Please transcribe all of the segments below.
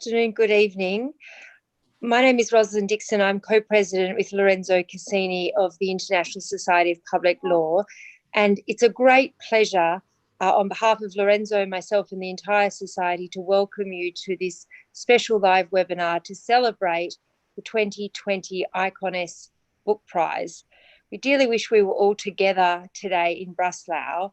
afternoon, good evening. My name is Rosalind Dixon. I'm co-president with Lorenzo Cassini of the International Society of Public Law. And it's a great pleasure on behalf of Lorenzo, myself and the entire society to welcome you to this special live webinar to celebrate the 2020 ICONS Book Prize. We dearly wish we were all together today in Breslau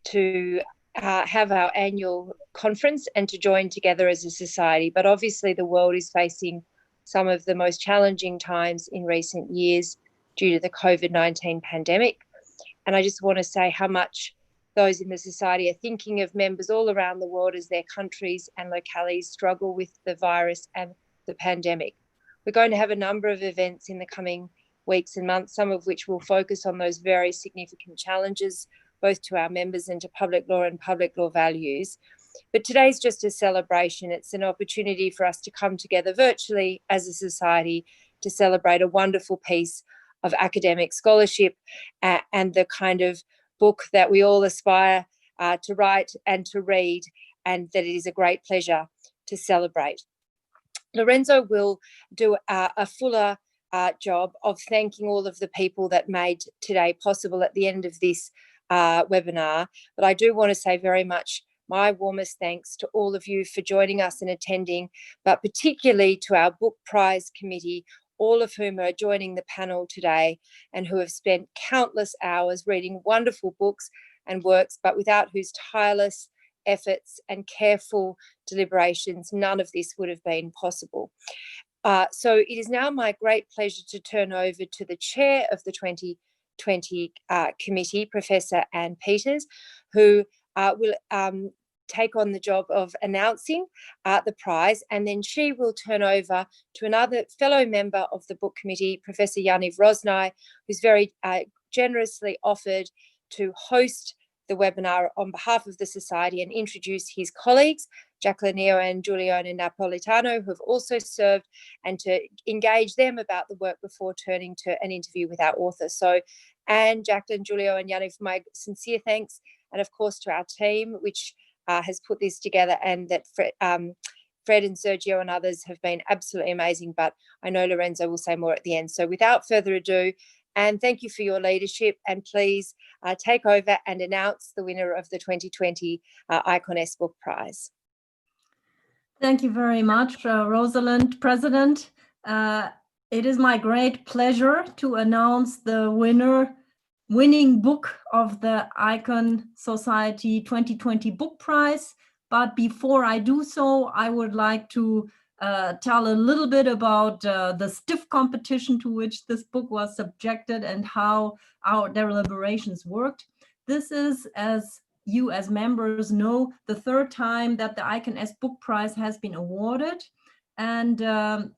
to have our annual conference and to join together as a society. But obviously the world is facing some of the most challenging times in recent years due to the COVID-19 pandemic. And I just want to say how much those in the society are thinking of members all around the world as their countries and localities struggle with the virus and the pandemic. We're going to have a number of events in the coming weeks and months, some of which will focus on those very significant challenges, both to our members and to public law and public law values. But today's just a celebration. It's an opportunity for us to come together virtually as a society to celebrate a wonderful piece of academic scholarship and the kind of book that we all aspire to write and to read, and that it is a great pleasure to celebrate. Lorenzo will do a fuller job of thanking all of the people that made today possible at the end of this webinar, but I do want to say very much my warmest thanks to all of you for joining us and attending, but particularly to our Book Prize Committee, all of whom are joining the panel today and who have spent countless hours reading wonderful books and works, but without whose tireless efforts and careful deliberations, none of this would have been possible. So it is now my great pleasure to turn over to the chair of the 2020 committee, Professor Anne Peters, who will take on the job of announcing the prize, and then she will turn over to another fellow member of the book committee, Professor Yaniv Roznai, who's very generously offered to host the webinar on behalf of the society and introduce his colleagues, Jaclyn Neo and Julian Napolitano, who have also served, and to engage them about the work before turning to an interview with our author. So Anne, Jaclyn, Giulio and Yaniv, my sincere thanks, and of course to our team, which has put this together, and that Fred and Sergio and others have been absolutely amazing, but I know Lorenzo will say more at the end. So without further ado, and thank you for your leadership, and please take over and announce the winner of the 2020 ICONS Book Prize. Thank you very much, Rosalind, President. It is my great pleasure to announce the winning book of the ICON Society 2020 Book Prize. But before I do so, I would like to tell a little bit about the stiff competition to which this book was subjected and how our deliberations worked. This is, as you as members know, the third time that the ICONS Book Prize has been awarded. And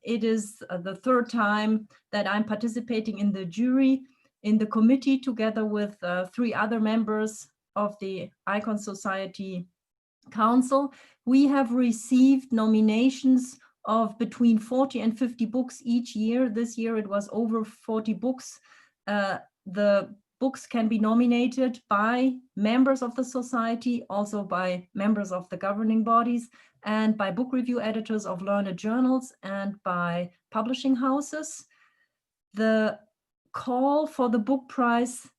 it is the third time that I'm participating in the jury, in the committee, together with 3 other members of the ICON Society Council. We have received nominations of between 40 and 50 books each year. This year it was over 40 books. The books can be nominated by members of the society, also by members of the governing bodies, and by book review editors of learned journals, and by publishing houses. The call for the book prize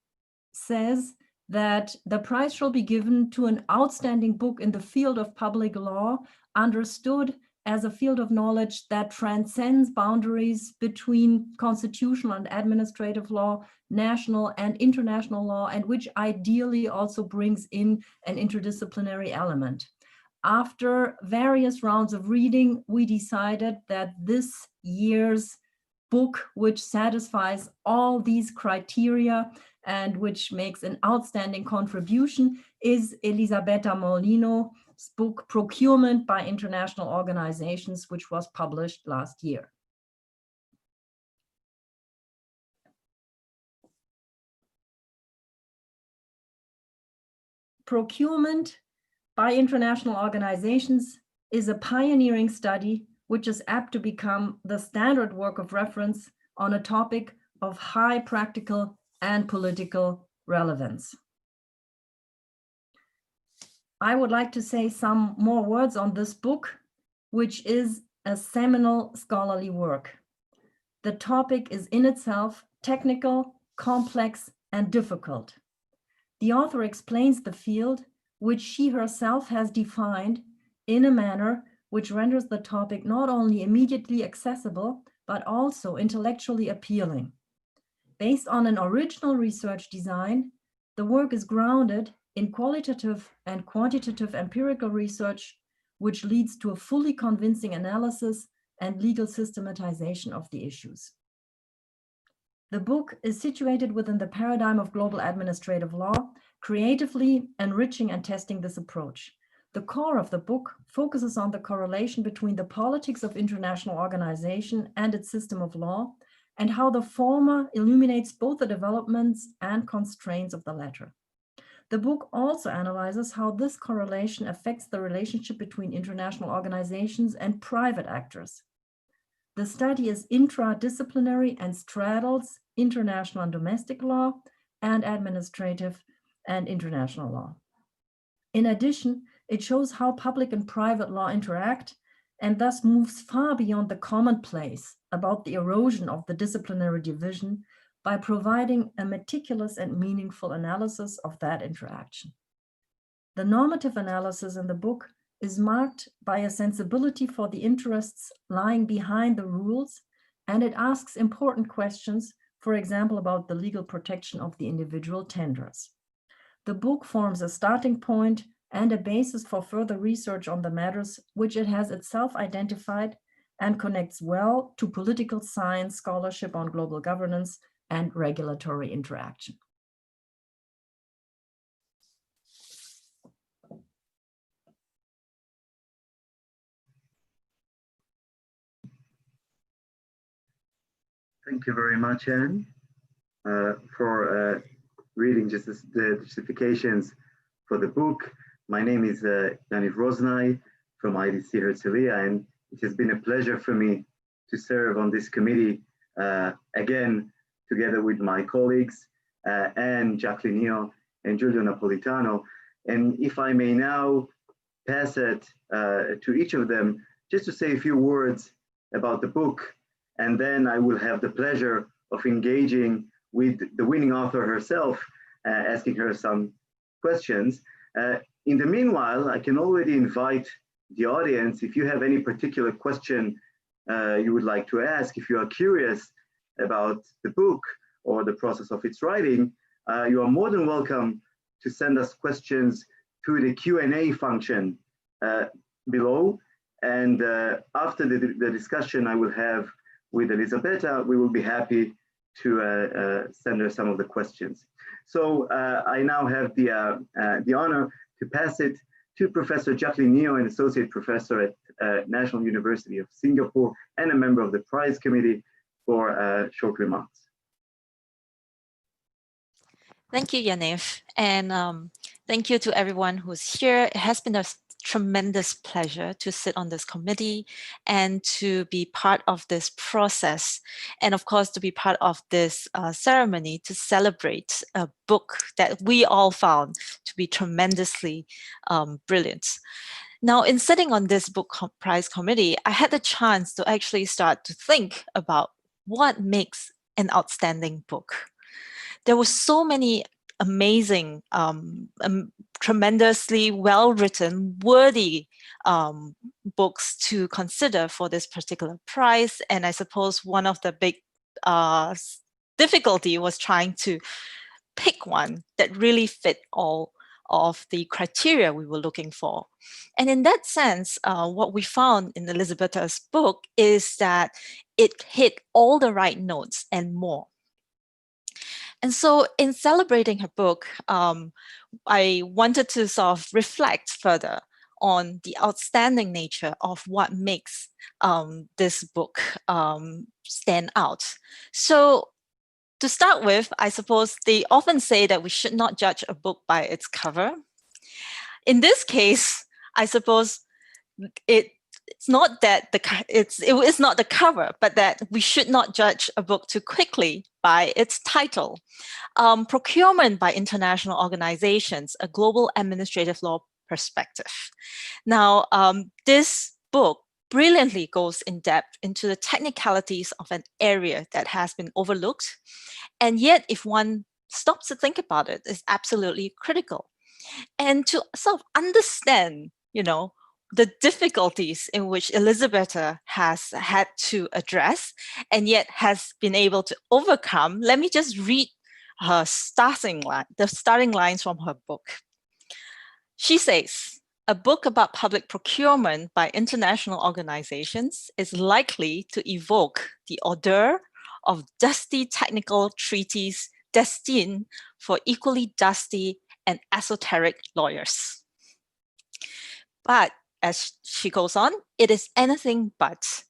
says that the prize shall be given to an outstanding book in the field of public law, understood as a field of knowledge that transcends boundaries between constitutional and administrative law, national and international law, and which ideally also brings in an interdisciplinary element. After various rounds of reading, we decided that this year's book, which satisfies all these criteria and which makes an outstanding contribution, is Elisabetta Morlino's book Procurement by International Organizations, which was published last year. Procurement by International Organizations is a pioneering study which is apt to become the standard work of reference on a topic of high practical and political relevance. I would like to say some more words on this book, which is a seminal scholarly work. The topic is in itself technical, complex, and difficult. The author explains the field, which she herself has defined, in a manner which renders the topic not only immediately accessible, but also intellectually appealing. Based on an original research design, the work is grounded in qualitative and quantitative empirical research, which leads to a fully convincing analysis and legal systematization of the issues. The book is situated within the paradigm of global administrative law, creatively enriching and testing this approach. The core of the book focuses on the correlation between the politics of international organization and its system of law, and how the former illuminates both the developments and constraints of the latter. The book also analyzes how this correlation affects the relationship between international organizations and private actors. The study is interdisciplinary and straddles international and domestic law and administrative and international law. In addition, it shows how public and private law interact and thus moves far beyond the commonplace about the erosion of the disciplinary division by providing a meticulous and meaningful analysis of that interaction. The normative analysis in the book is marked by a sensibility for the interests lying behind the rules, and it asks important questions, for example, about the legal protection of the individual tenderers. The book forms a starting point and a basis for further research on the matters which it has itself identified, and connects well to political science scholarship on global governance and regulatory interaction. Thank you very much, Anne, for reading just the justifications for the book. My name is Yaniv Roznai from IDC Herzliya, and it has been a pleasure for me to serve on this committee again, together with my colleagues, Anne, Jaclyn Neo, and Giulio Napolitano. And if I may now pass it to each of them, just to say a few words about the book, and then I will have the pleasure of engaging with the winning author herself, asking her some questions. In the meanwhile, I can already invite the audience, if you have any particular question you would like to ask, if you are curious about the book or the process of its writing, you are more than welcome to send us questions through the Q&A function below. And after the discussion I will have with Elisabetta, we will be happy to send her some of the questions. So I now have the honor to pass it to Professor Jaclyn Neo, an associate professor at National University of Singapore and a member of the prize committee, for short remarks. Thank you, Yaniv, and thank you to everyone who's here. It has been a tremendous pleasure to sit on this committee and to be part of this process, and of course to be part of this ceremony to celebrate a book that we all found to be tremendously brilliant. Now, in sitting on this book prize committee, I had the chance to actually start to think about what makes an outstanding book. There were so many amazing, tremendously well-written, worthy books to consider for this particular prize. And I suppose one of the big difficulty was trying to pick one that really fit all of the criteria we were looking for. And in that sense, what we found in Elisabetta's book is that it hit all the right notes and more. And so in celebrating her book, I wanted to sort of reflect further on the outstanding nature of what makes this book stand out. So to start with, I suppose they often say that we should not judge a book by its cover. In this case, I suppose it's not that it's not the cover, but that we should not judge a book too quickly by its title. Procurement by International Organizations, a Global Administrative Law Perspective. Now, this book brilliantly goes in depth into the technicalities of an area that has been overlooked. And yet, if one stops to think about it, is absolutely critical. And to sort of understand, the difficulties in which Elisabetta has had to address and yet has been able to overcome, let me just read her the starting lines from her book. She says, a book about public procurement by international organizations is likely to evoke the odor of dusty technical treaties destined for equally dusty and esoteric lawyers. But as she goes on, it is anything but.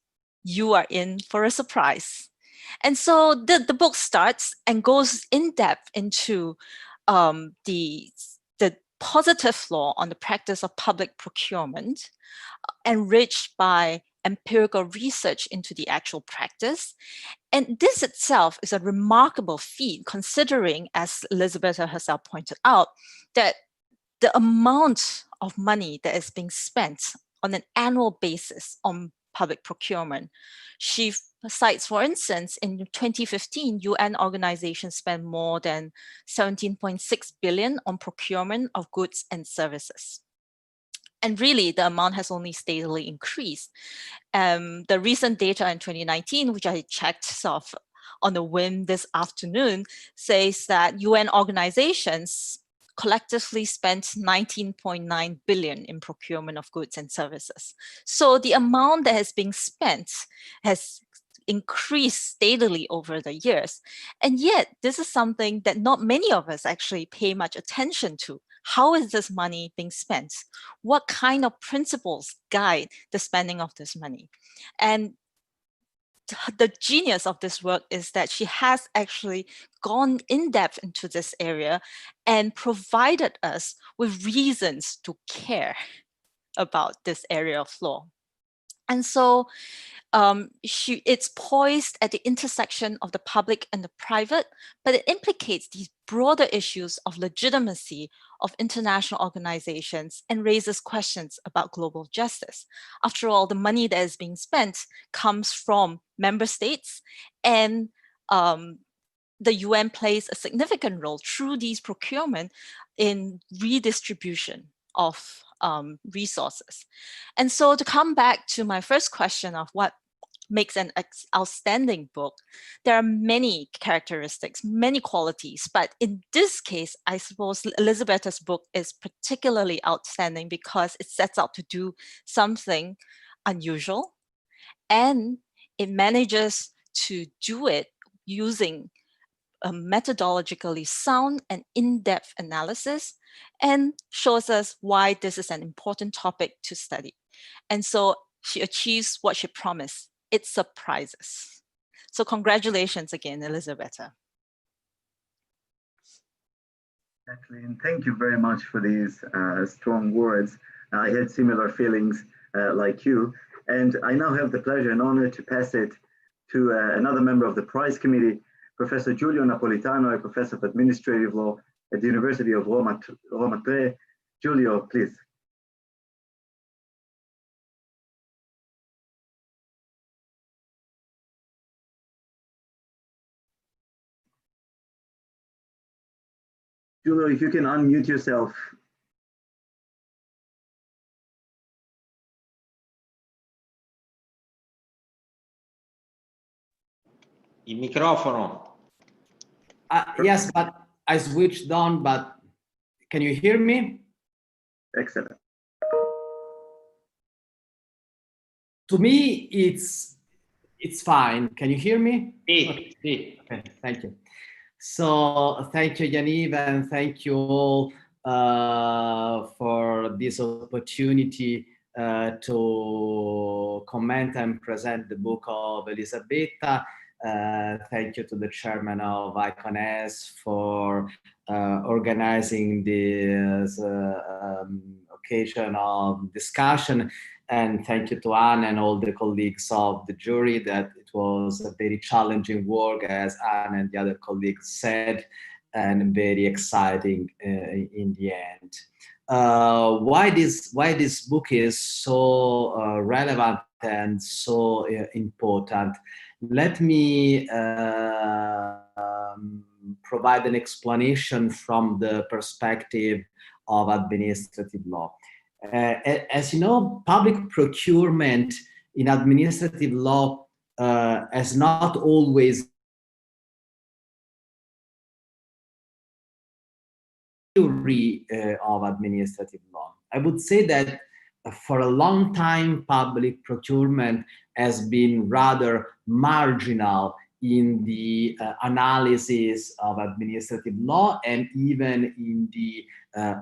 You are in for a surprise. And so the book starts and goes in depth into the positive law on the practice of public procurement, enriched by empirical research into the actual practice. And this itself is a remarkable feat, considering, as Elisabetta herself pointed out, that the amount of money that is being spent on an annual basis on public procurement. She cites, for instance, in 2015, UN organizations spent more than 17.6 billion on procurement of goods and services. And really, the amount has only steadily increased. The recent data in 2019, which I checked sort of on a whim this afternoon, says that UN organizations collectively spent 19.9 billion in procurement of goods and services. So the amount that has been spent has increased steadily over the years. And yet, this is something that not many of us actually pay much attention to. How is this money being spent? What kind of principles guide the spending of this money? And the genius of this work is that she has actually gone in depth into this area and provided us with reasons to care about this area of law. And so it's poised at the intersection of the public and the private, but it implicates these broader issues of legitimacy of international organizations and raises questions about global justice. After all, the money that is being spent comes from member states, and the UN plays a significant role through these procurement in redistribution of resources. And so to come back to my first question of what makes an outstanding book, there are many characteristics, many qualities, but in this case, I suppose Elisabetta's book is particularly outstanding because it sets out to do something unusual, and it manages to do it using a methodologically sound and in-depth analysis, and shows us why this is an important topic to study. And so she achieves what she promised. It surprises. So congratulations again, Elisabetta. Jaclyn, thank you very much for these strong words. I had similar feelings like you, and I now have the pleasure and honor to pass it to another member of the prize committee, Professor Giulio Napolitano, a professor of administrative law at the University of Roma III. Giulio, please. Giulio, if you can unmute yourself. Il microfono. Yes, but I switched on, but can you hear me? Excellent. To me, it's fine. Can you hear me? Sì, sì. Okay, thank you. So thank you, Yaniv, and thank you all for this opportunity to comment and present the book of Elisabetta. Thank you to the chairman of ICONES for organizing this occasion of discussion. And thank you to Anne and all the colleagues of the jury, that it was a very challenging work, as Anne and the other colleagues said, and very exciting in the end. why this book is so relevant and so important. Let me provide an explanation from the perspective of administrative law. As you know, public procurement in administrative law has not always theory of administrative law. I would say that for a long time, public procurement has been rather marginal in the analysis of administrative law and even in the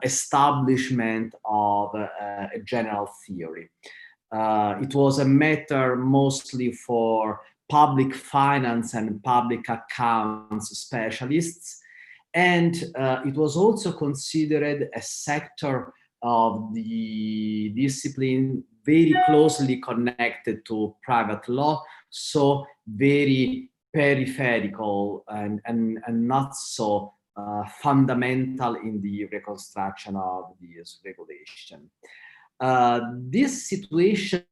establishment of a general theory. It was a matter mostly for public finance and public accounts specialists, and it was also considered a sector of the discipline very closely connected to private law, so very peripheral and not so fundamental in the reconstruction of this regulation. This situation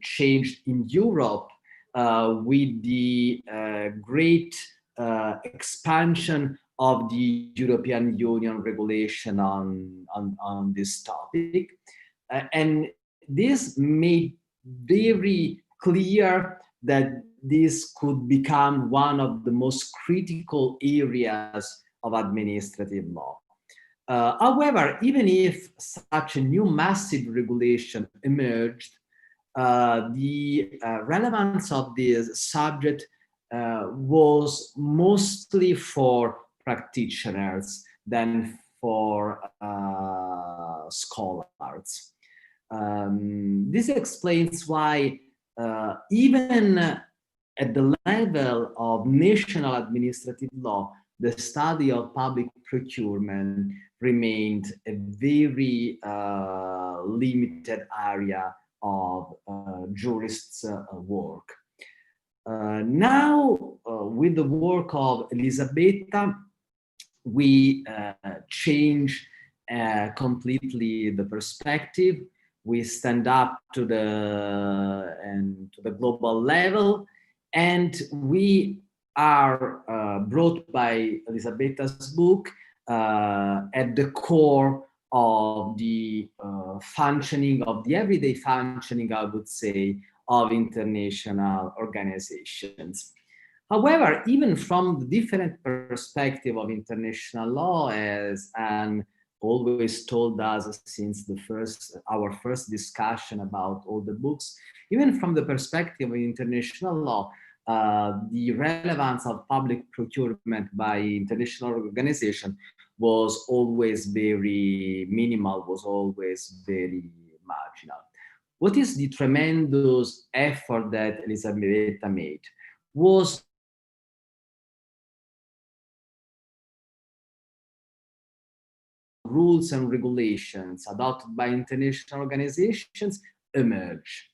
changed in Europe with the great expansion of the European Union regulation on this topic. And this made very clear that this could become one of the most critical areas of administrative law. However, even if such a new massive regulation emerged, the relevance of this subject was mostly for practitioners than for scholars. This explains why even at the level of national administrative law, the study of public procurement remained a very limited area of jurists' work. Now, with the work of Elisabetta, we change completely the perspective. We stand up to the global level, and we are brought by Elisabetta's book at the core of the functioning, of the everyday functioning, I would say, of international organizations. However, even from the different perspective of international law, as Anne always told us since our first discussion about all the books, even from the perspective of international law, the relevance of public procurement by international organization was always very minimal, was always very marginal. What is the tremendous effort that Elisabetta made was rules and regulations adopted by international organizations emerge,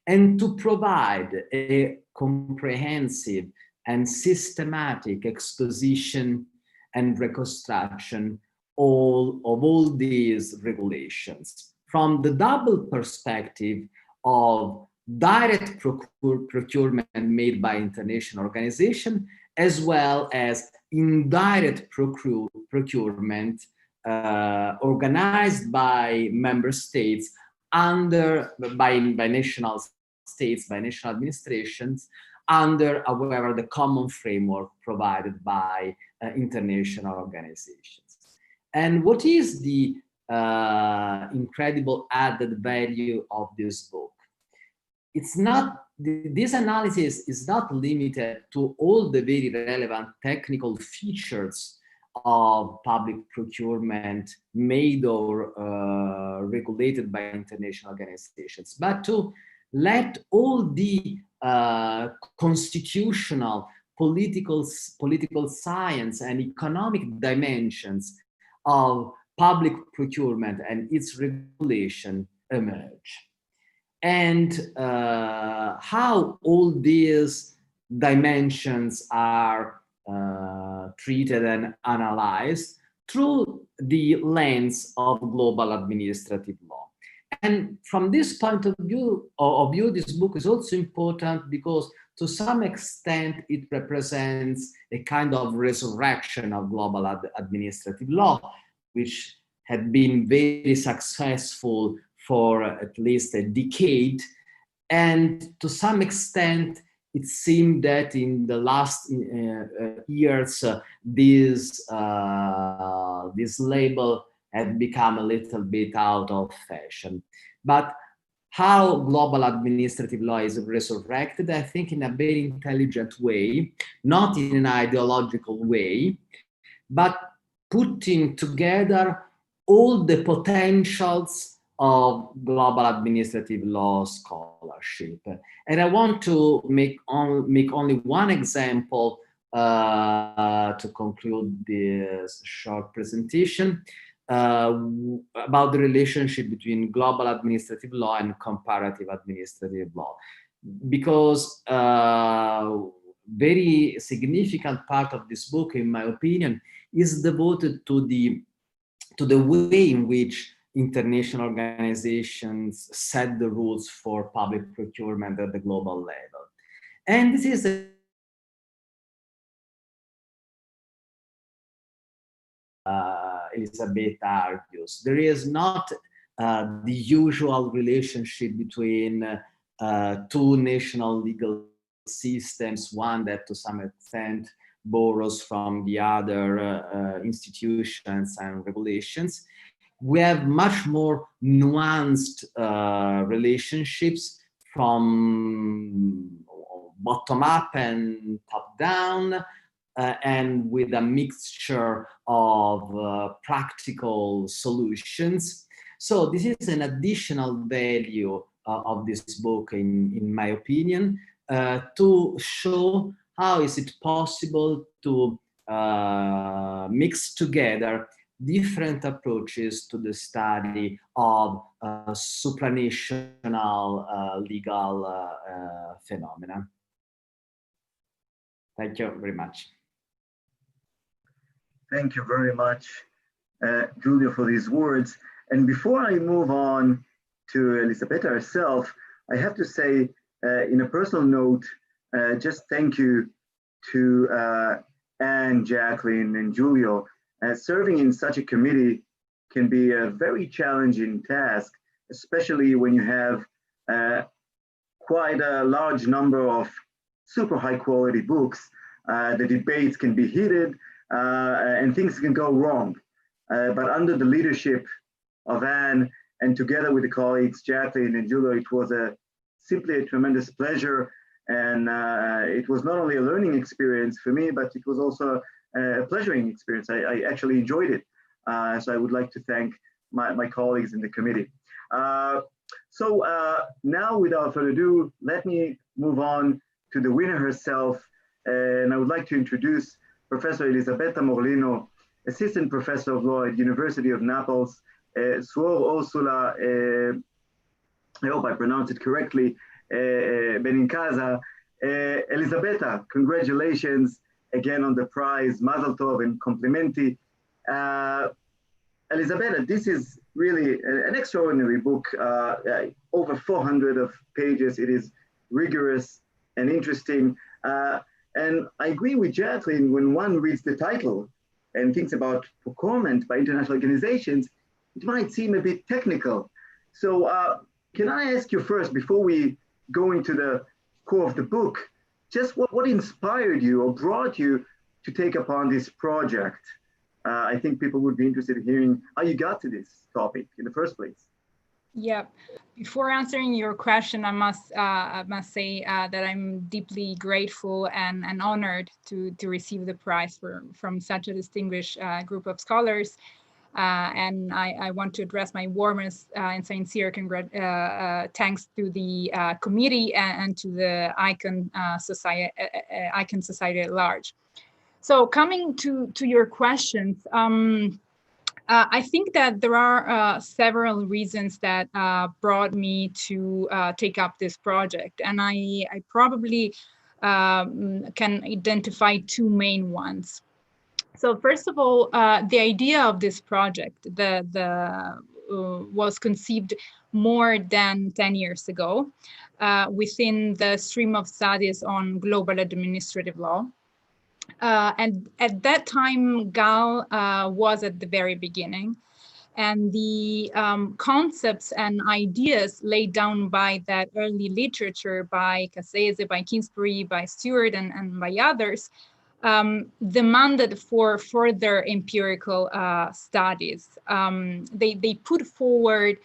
and to provide a comprehensive and systematic exposition and reconstruction of all these regulations from the double perspective of direct procurement made by international organization, as well as indirect procurement organized by member states by national states, by national administrations, under, however, the common framework provided by international organizations. And what is the incredible added value of this book? It's not, this analysis is not limited to all the very relevant technical features of public procurement made or regulated by international organizations, but to let all the constitutional, political science and economic dimensions of public procurement and its regulation emerge. And how all these dimensions are treated and analyzed through the lens of global administrative law. And from this point of view, this book is also important because to some extent it represents a kind of resurrection of global administrative law, which had been very successful for at least a decade. And to some extent, it seemed that in the last years, this label had become a little bit out of fashion. But how global administrative law is resurrected, I think in a very intelligent way, not in an ideological way, but putting together all the potentials of global administrative law scholarship. And I want to make only one example to conclude this short presentation about the relationship between global administrative law and comparative administrative law. Because very significant part of this book, in my opinion, is devoted to the way in which international organizations set the rules for public procurement at the global level. And this is Elisabetta argues. There is not the usual relationship between two national legal systems, one that to some extent borrows from the other institutions and regulations. We have much more nuanced relationships from bottom up and top down, and with a mixture of practical solutions. So this is an additional value of this book, in my opinion, to show how is it possible to mix together different approaches to the study of supranational legal phenomena. Thank you very much. Thank you very much, Giulio, for these words. And before I move on to Elisabetta herself, I have to say, in a personal note, just thank you to Anne, Jaclyn, and Giulio. Serving in such a committee can be a very challenging task, especially when you have quite a large number of super high quality books. The debates can be heated and things can go wrong. But under the leadership of Anne and together with the colleagues, Jaclyn and Giulio, it was simply a tremendous pleasure. And it was not only a learning experience for me, but it was also a pleasuring experience. I actually enjoyed it. So I would like to thank my colleagues in the committee. So now, without further ado, let me move on to the winner herself. And I would like to introduce Professor Elisabetta Morlino, Assistant Professor of Law at University of Naples, Suor Ursula, I hope I pronounced it correctly, Benincasa. Elisabetta, congratulations again on the prize, Mazel Tov and complimenti. Elisabetta, this is really an extraordinary book, over 400 of pages. It is rigorous and interesting. And I agree with Jaclyn, when one reads the title and thinks about procurement by international organizations, it might seem a bit technical. So can I ask you first, before we go into the core of the book, just what inspired you or brought you to take upon this project? I think people would be interested in hearing how you got to this topic in the first place. Yeah, before answering your question, I must say that I'm deeply grateful and honored to receive the prize from such a distinguished group of scholars. And I want to address my warmest and sincere thanks to the committee and to the Icon Society at large. So coming to your questions, I think that there are several reasons that brought me to take up this project, and I probably can identify two main ones. So first of all, the idea of this project was conceived more than 10 years ago within the stream of studies on global administrative law. And at that time, GAL was at the very beginning. And the concepts and ideas laid down by that early literature by Cassese, by Kingsbury, by Stewart, and by others demanded for further empirical studies. They put forward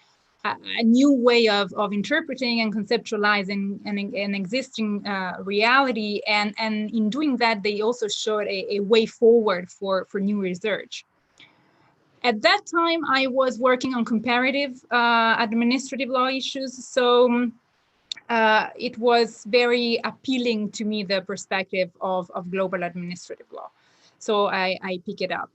a new way of interpreting and conceptualizing an existing reality. And in doing that, they also showed a way forward for new research. At that time, I was working on comparative administrative law issues. So it was very appealing to me, the perspective of global administrative law. So I pick it up.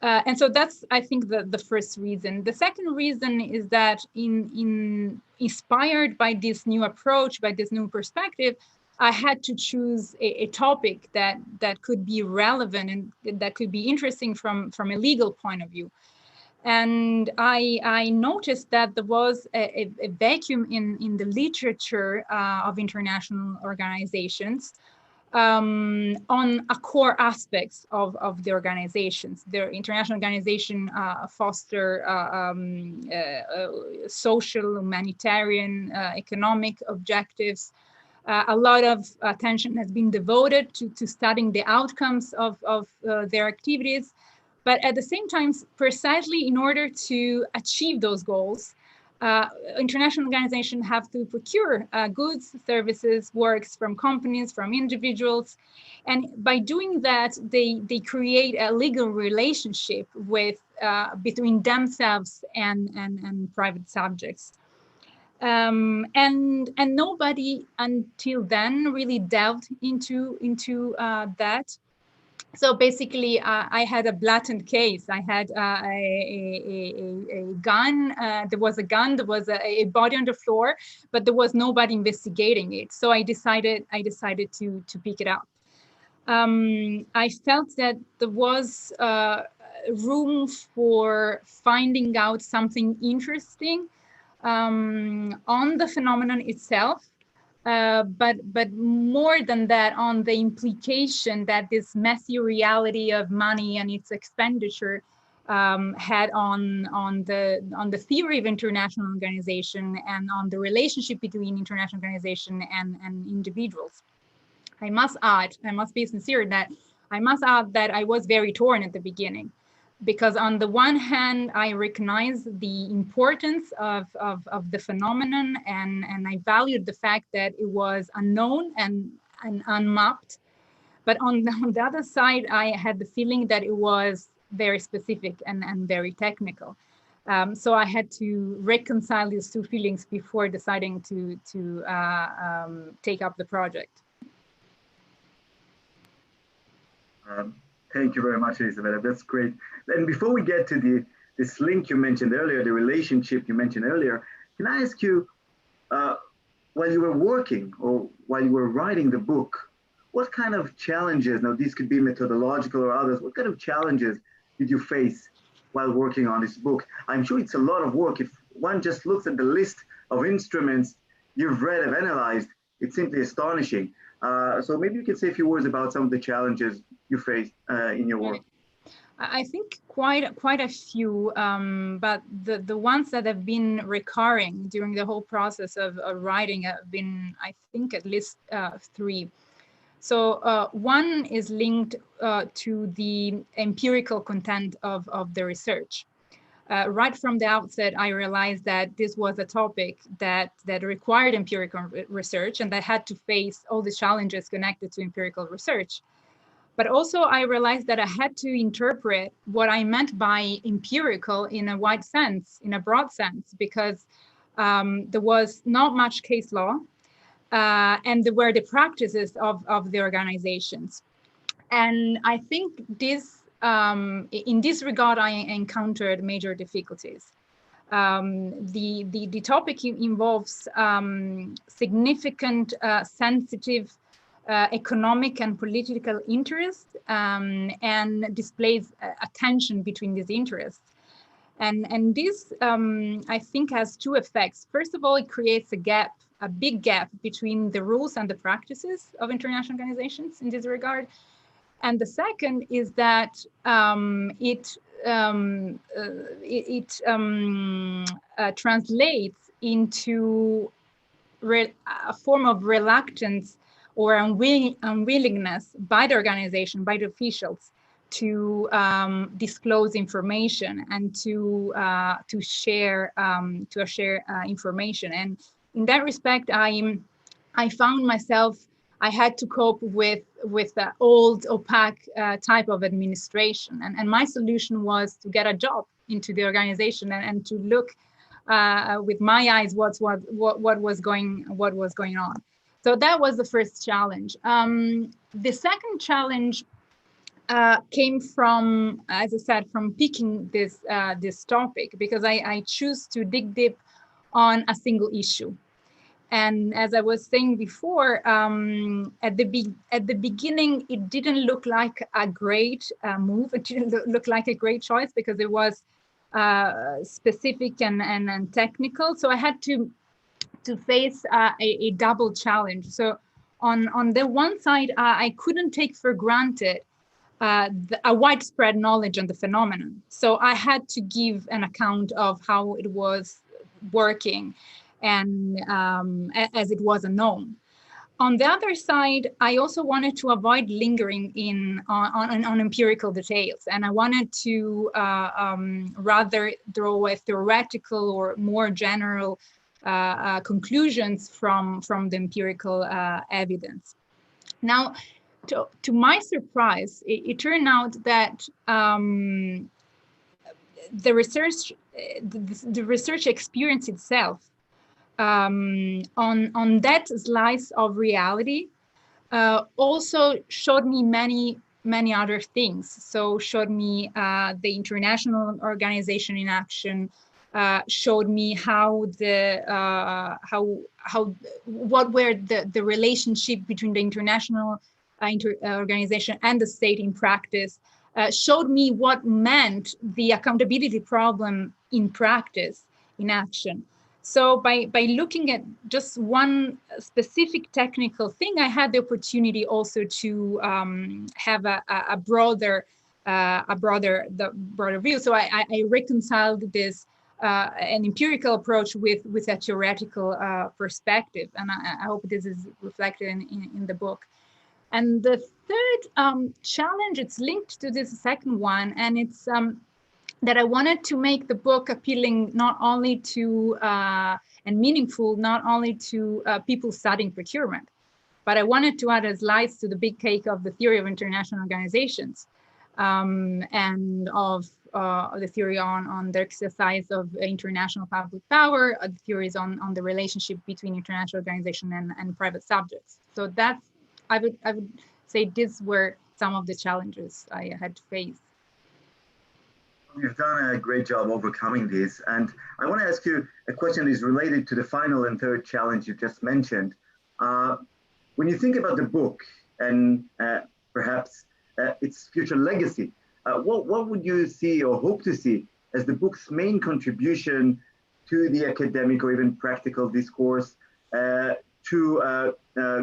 And so that's, I think, the first reason. The second reason is that inspired by this new approach, by this new perspective, I had to choose a topic that could be relevant and that could be interesting from a legal point of view. And I noticed that there was a vacuum in the literature of international organizations on a core aspects of the organizations. The international organization foster social, humanitarian, economic objectives. A lot of attention has been devoted to studying the outcomes of their activities. But at the same time, precisely in order to achieve those goals, international organizations have to procure goods, services, works from companies, from individuals. And by doing that, they create a legal relationship with between themselves and private subjects. And nobody until then really delved into that. So basically, I had a blatant case. I had a gun. There was a gun. There was a body on the floor, but there was nobody investigating it. So I decided to pick it up. I felt that there was room for finding out something interesting on the phenomenon itself. But more than that, on the implication that this messy reality of money and its expenditure had on the theory of international organization and on the relationship between international organization and individuals. I must be sincere that I was very torn at the beginning, because on the one hand, I recognize the importance of the phenomenon, and I valued the fact that it was unknown and unmapped. But on the other side, I had the feeling that it was very specific and very technical. So I had to reconcile these two feelings before deciding to take up the project. Thank you very much, Elisabetta. That's great. And before we get to this link you mentioned earlier, the relationship you mentioned earlier, can I ask you, while you were working or while you were writing the book, what kind of challenges, now these could be methodological or others, what kind of challenges did you face while working on this book? I'm sure it's a lot of work. If one just looks at the list of instruments you've read and analyzed, it's simply astonishing. So maybe you can say a few words about some of the challenges you faced in your work. I think quite a few, but the ones that have been recurring during the whole process of writing have been, I think, at least three. So one is linked to the empirical content of the research. Right from the outset, I realized that this was a topic that required empirical research and that had to face all the challenges connected to empirical research. But also I realized that I had to interpret what I meant by empirical in a wide sense, in a broad sense, because there was not much case law and there were the practices of the organizations. And I think this, in this regard, I encountered major difficulties. The topic involves significant, sensitive economic and political interest, and displays a tension between these interests. And this, I think, has two effects. First of all, it creates a big gap between the rules and the practices of international organizations in this regard. And the second is that it translates into a form of reluctance or unwillingness by the organization, by the officials, to disclose information and to share information. And in that respect, I found myself, I had to cope with the old opaque type of administration, and my solution was to get a job into the organization and to look with my eyes what was going on. So that was the first challenge. The second challenge came from, as I said, from picking this topic, because I choose to dig deep on a single issue. And as I was saying before, at the beginning, it didn't look like a great move. It didn't look like a great choice, because it was specific and technical. So I had to face a double challenge. So on the one side, I couldn't take for granted a widespread knowledge on the phenomenon. So I had to give an account of how it was working, and as it was unknown. On the other side, I also wanted to avoid lingering on empirical details, and I wanted to rather draw a theoretical or more general conclusions from the empirical evidence. Now, to my surprise, it turned out that the research experience itself on that slice of reality also showed me many other things. So showed me the international organization in action, showed me how what were the relationship between the international organization and the state in practice, showed me what meant the accountability problem in practice, in action. So by looking at just one specific technical thing, I had the opportunity also to have a broader view. So I reconciled this an empirical approach with a theoretical perspective, and I hope this is reflected in the book. And the third challenge, it's linked to this second one, and it's that I wanted to make the book appealing not only to and meaningful not only to people studying procurement, but I wanted to add a slice to the big cake of the theory of international organizations, and of the theory on the exercise of international public power, the theories on the relationship between international organization and private subjects. So that's, I would say these were some of the challenges I had to face. You've done a great job overcoming this. And I want to ask you a question that is related to the final and third challenge you just mentioned. When you think about the book and perhaps its future legacy, what would you see or hope to see as the book's main contribution to the academic or even practical discourse, to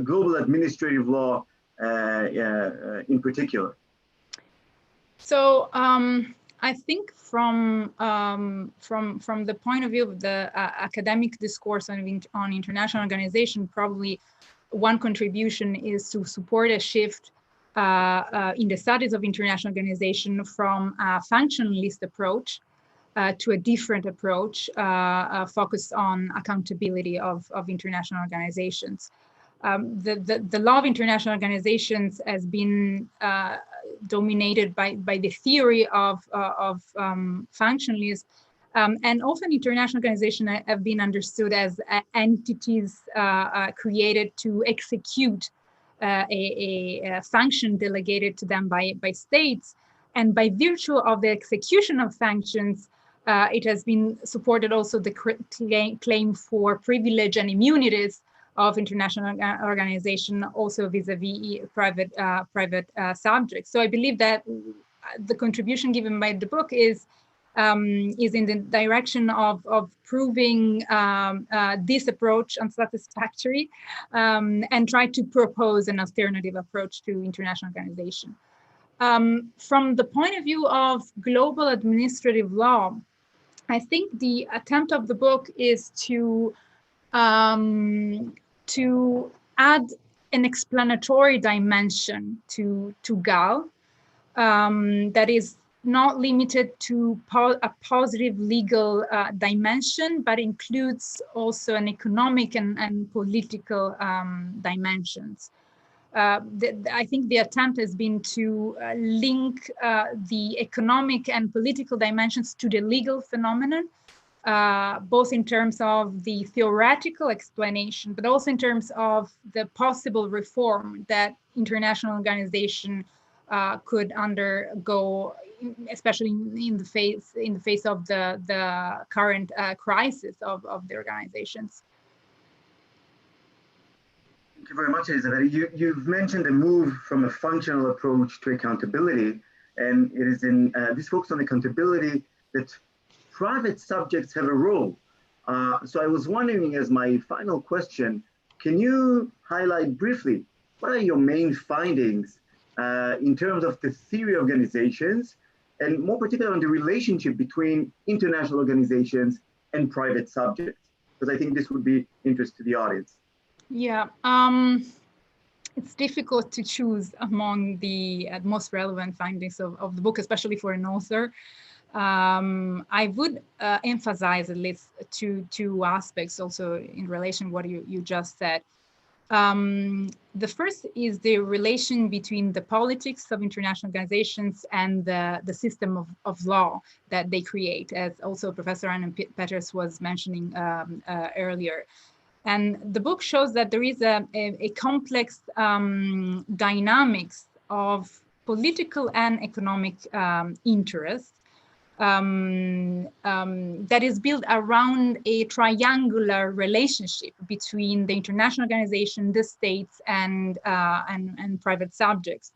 global administrative law in particular? So I think from the point of view of the academic discourse on international organization, probably one contribution is to support a shift in the studies of international organization from a functionalist approach to a different approach focused on accountability of international organizations. The law of international organizations has been dominated by the theory of functionalism, and often international organizations have been understood as entities created to execute a function delegated to them by states, and by virtue of the execution of functions, it has been supported also the claim for privilege and immunities of international organization, also vis-a-vis private subjects. So I believe that the contribution given by the book is in the direction of proving this approach unsatisfactory and try to propose an alternative approach to international organization. From the point of view of global administrative law, I think the attempt of the book is to add an explanatory dimension to GAL that is not limited to a positive legal dimension, but includes also an economic and political dimensions. I think the attempt has been to link the economic and political dimensions to the legal phenomenon, both in terms of the theoretical explanation, but also in terms of the possible reform that international organization could undergo, especially in the face of the current crisis of the organizations. Thank you very much, Elisabetta. You've mentioned a move from a functional approach to accountability, and it is in this focus on accountability that private subjects have a role. So I was wondering, as my final question, can you highlight briefly what are your main findings in terms of the theory of organizations, and more particularly on the relationship between international organizations and private subjects? Because I think this would be interest to the audience. Yeah, it's difficult to choose among the most relevant findings of the book, especially for an author. I would emphasize at least two aspects also in relation to what you just said. The first is the relation between the politics of international organizations and the system of law that they create, as also Professor Anna Peters was mentioning earlier. And the book shows that there is a complex dynamics of political and economic interest that is built around a triangular relationship between the international organization, the states, and private subjects.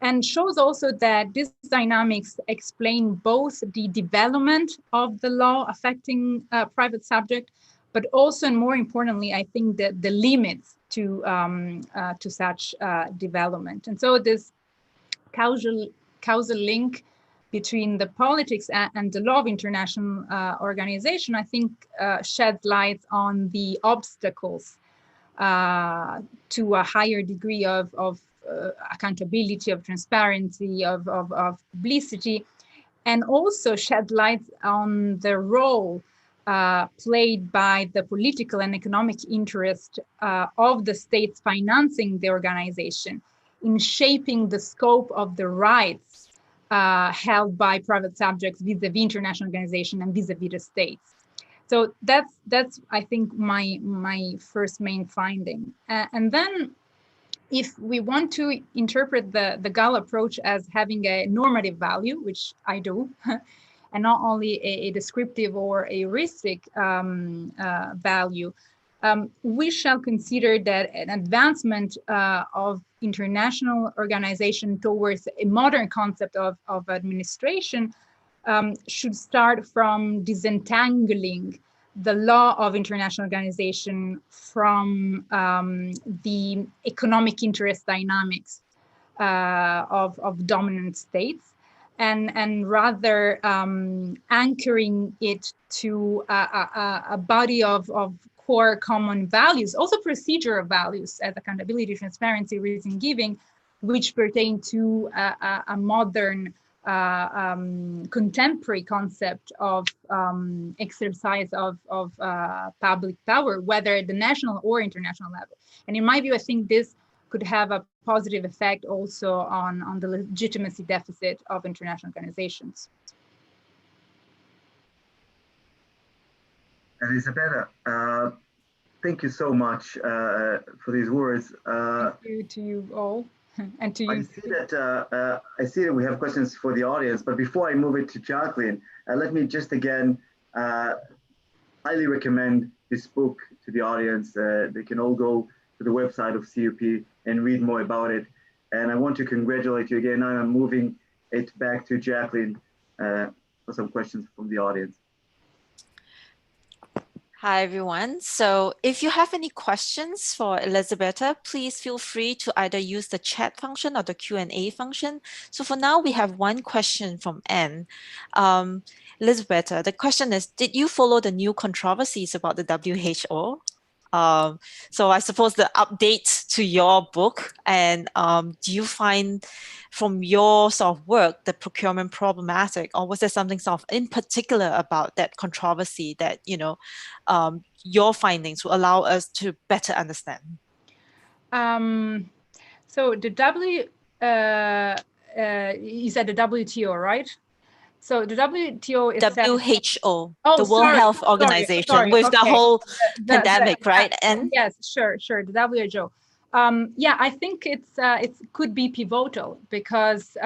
And shows also that these dynamics explain both the development of the law affecting private subject, but also, and more importantly, I think that the limits to such development. And so this causal link between the politics and the law of international organization, I think, sheds light on the obstacles to a higher degree of accountability, of transparency, of publicity, and also shed light on the role played by the political and economic interest of the states financing the organization in shaping the scope of the rights held by private subjects vis-a-vis international organization and vis-a-vis the states. So that's I think my first main finding. And then if we want to interpret the GAL approach as having a normative value, which I do, and not only a descriptive or a heuristic value, we shall consider that an advancement of international organization towards a modern concept of administration should start from disentangling the law of international organization from the economic interest dynamics of dominant states, and rather anchoring it to a body of core common values, also procedural values as accountability, transparency, reason giving, which pertain to a modern contemporary concept of exercise of public power, whether at the national or international level. And in my view, I think this could have a positive effect also on the legitimacy deficit of international organizations. Elisabetta, thank you so much for these words. Thank you to you all, and to you. I see that we have questions for the audience, but before I move it to Jaclyn, let me just again highly recommend this book to the audience. They can all go to the website of CUP and read more about it. And I want to congratulate you again. Now I'm moving it back to Jaclyn for some questions from the audience. Hi, everyone. So if you have any questions for Elisabetta, please feel free to either use the chat function or the Q&A function. So for now, we have one question from Anne. Elisabetta, the question is, did you follow the new controversies about the WHO? So I suppose the update to your book, and do you find from your sort of work the procurement problematic, or was there something sort of in particular about that controversy that, you know, your findings will allow us to better understand? So the you said the WTO, right? So the WTO is WHO, oh, the World Health Organization, with the whole pandemic, right? And yes, sure, the WHO. Yeah, I think it could be pivotal because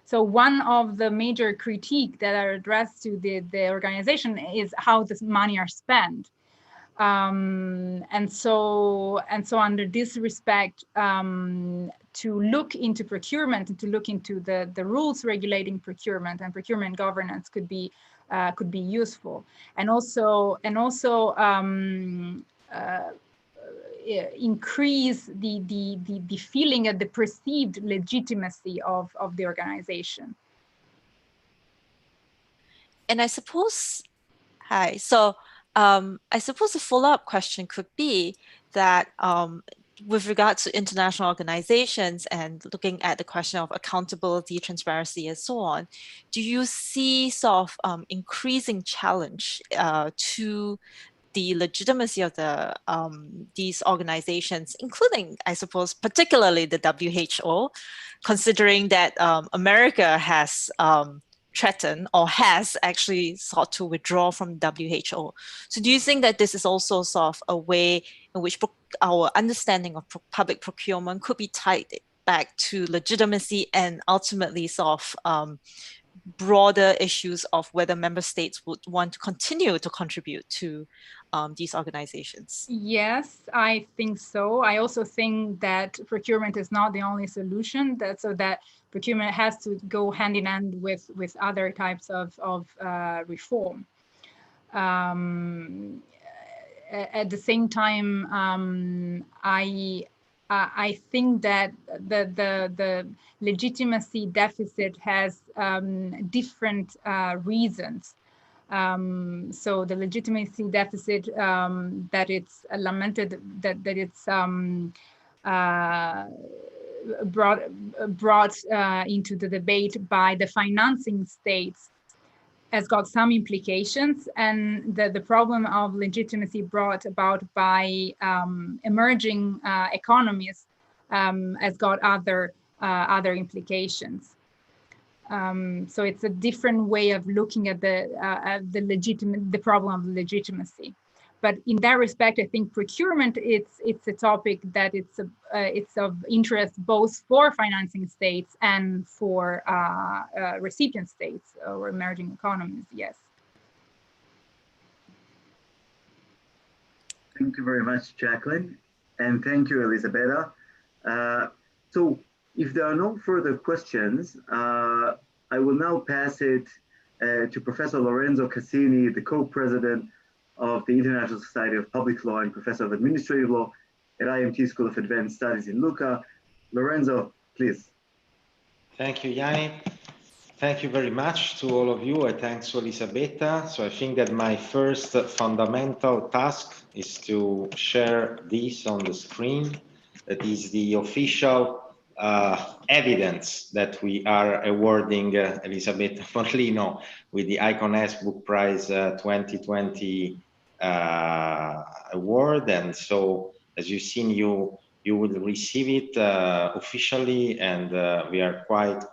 so one of the major critique that are addressed to the organization is how this money are spent. And so under this respect, to look into procurement and to look into the rules regulating procurement and procurement governance could be useful, and also increase the feeling and the perceived legitimacy of the organization. And I suppose, hi, so I suppose a follow-up question could be that with regards to international organizations and looking at the question of accountability, transparency, and so on, do you see sort of increasing challenge to the legitimacy of the these organizations, including, I suppose, particularly the WHO, considering that America has threatened or has actually sought to withdraw from WHO. So do you think that this is also sort of a way in which our understanding of public procurement could be tied back to legitimacy and ultimately sort of broader issues of whether member states would want to continue to contribute to these organizations? Yes, I think so. I also think that procurement is not the only solution. That procurement has to go hand in hand with other types of reform. At the same time, I think that the legitimacy deficit has different reasons. So the legitimacy deficit that it's lamented that it's brought into the debate by the financing states has got some implications, and the problem of legitimacy brought about by emerging economies has got other implications. So it's a different way of looking at the problem of legitimacy. But in that respect, I think procurement it's a topic that it's of interest both for financing states and for recipient states or emerging economies. Yes. Thank you very much, Jaclyn, and thank you, Elisabetta. So if there are no further questions, I will now pass it to Professor Lorenzo Cassini, the co-president of the International Society of Public Law and professor of administrative law at IMT School of Advanced Studies in Lucca. Lorenzo, please. Thank you, Yanni. Thank you very much to all of you. I thank Elisabetta. So I think that my first fundamental task is to share this on the screen. That is the official evidence that we are awarding Elisabetta Morlino with the ICONS Book Prize 2020 award. And so, as you've seen, you will receive it officially, and we are quite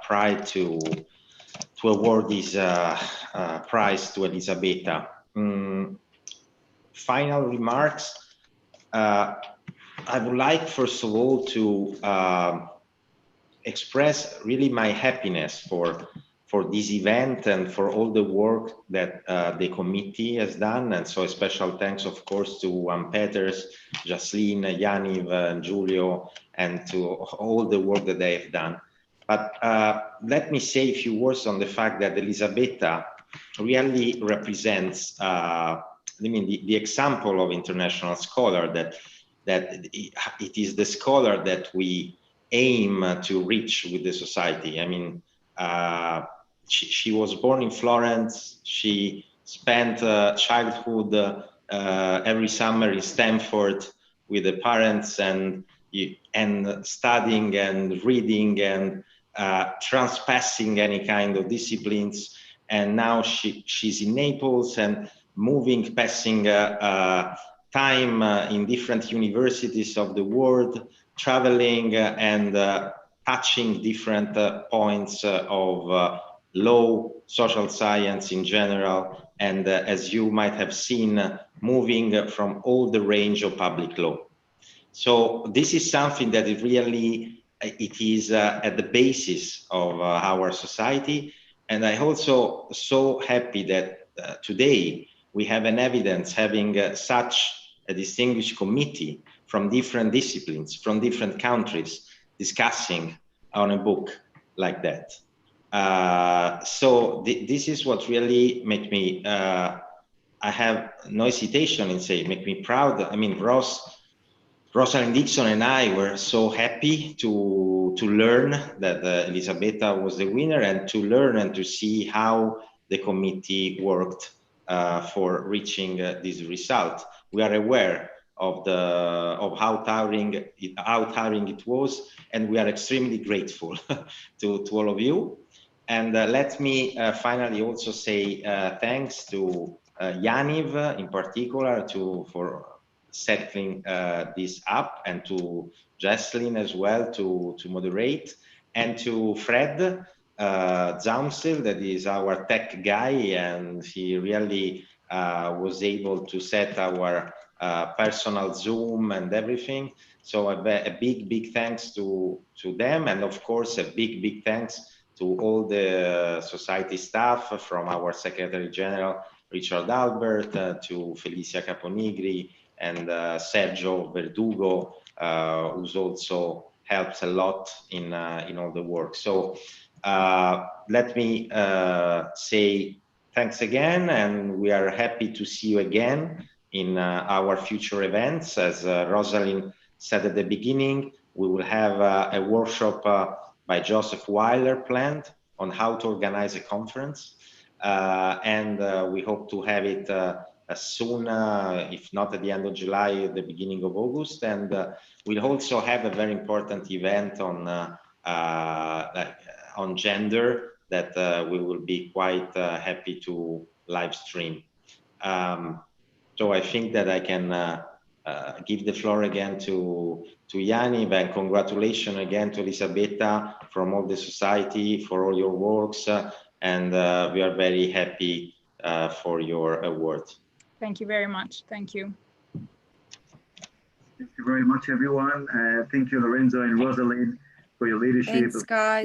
proud to award this prize to Elisabetta. Final remarks. I would like, first of all, to express really my happiness for this event and for all the work that the committee has done. And so a special thanks, of course, to Peters, Jaclyn, Yaniv, and Giulio, and to all the work that they have done. But let me say a few words on the fact that Elisabetta really represents, the example of international scholar that it is the scholar that we aim to reach with the society. I mean, she was born in Florence. She spent childhood every summer in Stanford with the parents and studying and reading and transpassing any kind of disciplines. And now she's in Naples and passing time in different universities of the world, traveling and touching different points of law, social science in general, and as you might have seen, moving from all the range of public law. So this is something that it is at the basis of our society. And I also so happy that today we have an evidence having such a distinguished committee from different disciplines, from different countries, discussing on a book like that. So this is what really makes me, I have no hesitation in saying, make me proud. I mean, Rosalind Dixon and I were so happy to learn that Elisabetta was the winner, and to learn and to see how the committee worked for reaching this result. We are aware of how tiring it was, and we are extremely grateful to all of you. And let me finally also say thanks to Yaniv in particular for setting this up, and to Jaclyn as well to moderate, and to Fred Zaumsel, that is our tech guy, and he really was able to set our personal Zoom and everything. So a big thanks to them, and of course a big thanks to all the society staff, from our Secretary General Richard Albert to Felicia Caponigri and Sergio Verdugo, who's also helps a lot in all the work. So let me say thanks again, and we are happy to see you again in our future events. As Rosalind said at the beginning, we will have a workshop by Joseph Weiler planned on how to organize a conference, and we hope to have it soon, if not at the end of July, at the beginning of August. And we'll also have a very important event on gender that we will be quite happy to live stream. So I think that I can give the floor again to Yaniv, and congratulations again to Elisabetta from all the society for all your works, and we are very happy for your award. Thank you very much. Thank you. Thank you very much, everyone. Thank you, Lorenzo and Rosalind, for your leadership. Thanks, guys.